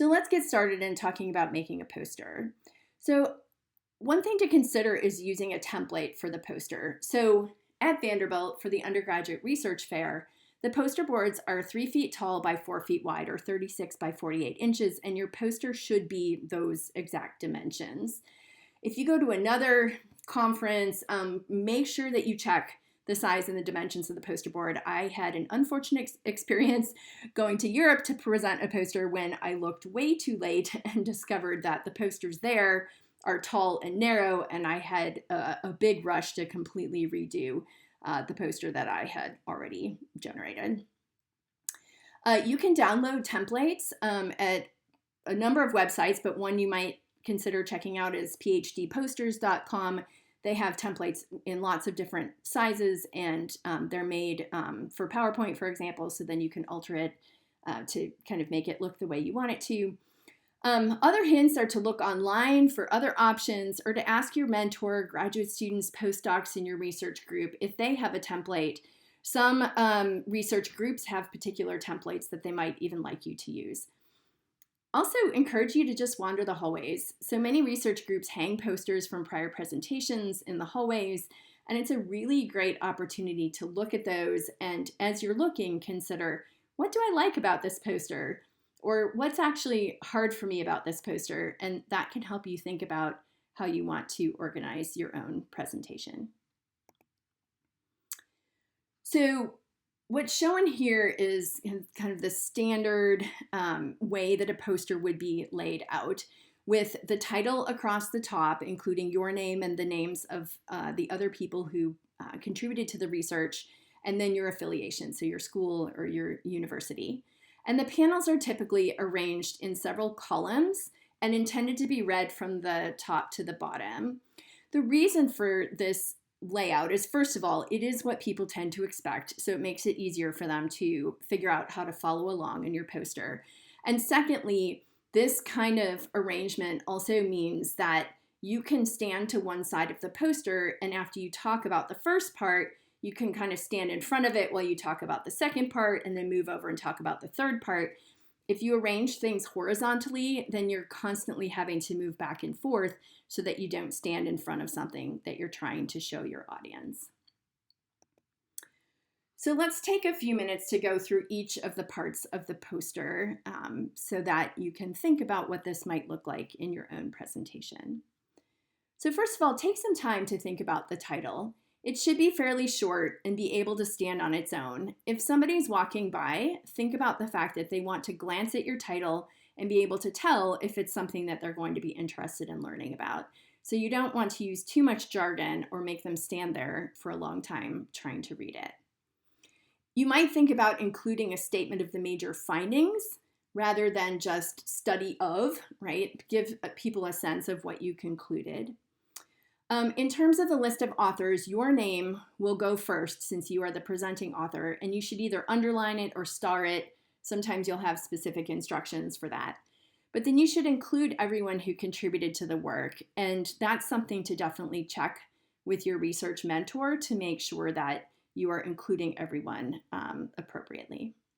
So let's get started in talking about making a poster. So one thing to consider is using a template for the poster. So at Vanderbilt for the undergraduate research fair, the poster boards are 3 feet tall by 4 feet wide or 36 by 48 inches, and your poster should be those exact dimensions. If you go to another conference, make sure that you check the size and the dimensions of the poster board. I had an unfortunate experience going to Europe to present a poster when I looked way too late and discovered that the posters there are tall and narrow, and I had a big rush to completely redo the poster that I had already generated. You can download templates at a number of websites, but one you might consider checking out is phdposters.com. They have templates in lots of different sizes, and they're made for PowerPoint, for example, so then you can alter it to kind of make it look the way you want it to. Other hints are to look online for other options or to ask your mentor, graduate students, postdocs in your research group if they have a template. Some research groups have particular templates that they might even like you to use. Also encourage you to just wander the hallways. So many research groups hang posters from prior presentations in the hallways, and it's a really great opportunity to look at those, and as you're looking, consider, what do I like about this poster? Or what's actually hard for me about this poster? And that can help you think about how you want to organize your own presentation. So what's shown here is kind of the standard way that a poster would be laid out, with the title across the top, including your name and the names of the other people who contributed to the research, and then your affiliation, so your school or your university. And the panels are typically arranged in several columns and intended to be read from the top to the bottom. The reason for this layout is, first of all, it is what people tend to expect, so it makes it easier for them to figure out how to follow along in your poster. And secondly, this kind of arrangement also means that you can stand to one side of the poster, and after you talk about the first part, you can kind of stand in front of it while you talk about the second part and then move over and talk about the third part. If you arrange things horizontally, then you're constantly having to move back and forth so that you don't stand in front of something that you're trying to show your audience. So let's take a few minutes to go through each of the parts of the poster so that you can think about what this might look like in your own presentation. So first of all, take some time to think about the title. It should be fairly short and be able to stand on its own. If somebody's walking by, think about the fact that they want to glance at your title and be able to tell if it's something that they're going to be interested in learning about. So you don't want to use too much jargon or make them stand there for a long time trying to read it. You might think about including a statement of the major findings rather than just study of, right? Give people a sense of what you concluded. In terms of the list of authors, your name will go first since you are the presenting author, and you should either underline it or star it. Sometimes you'll have specific instructions for that. But then you should include everyone who contributed to the work, and that's something to definitely check with your research mentor to make sure that you are including everyone appropriately.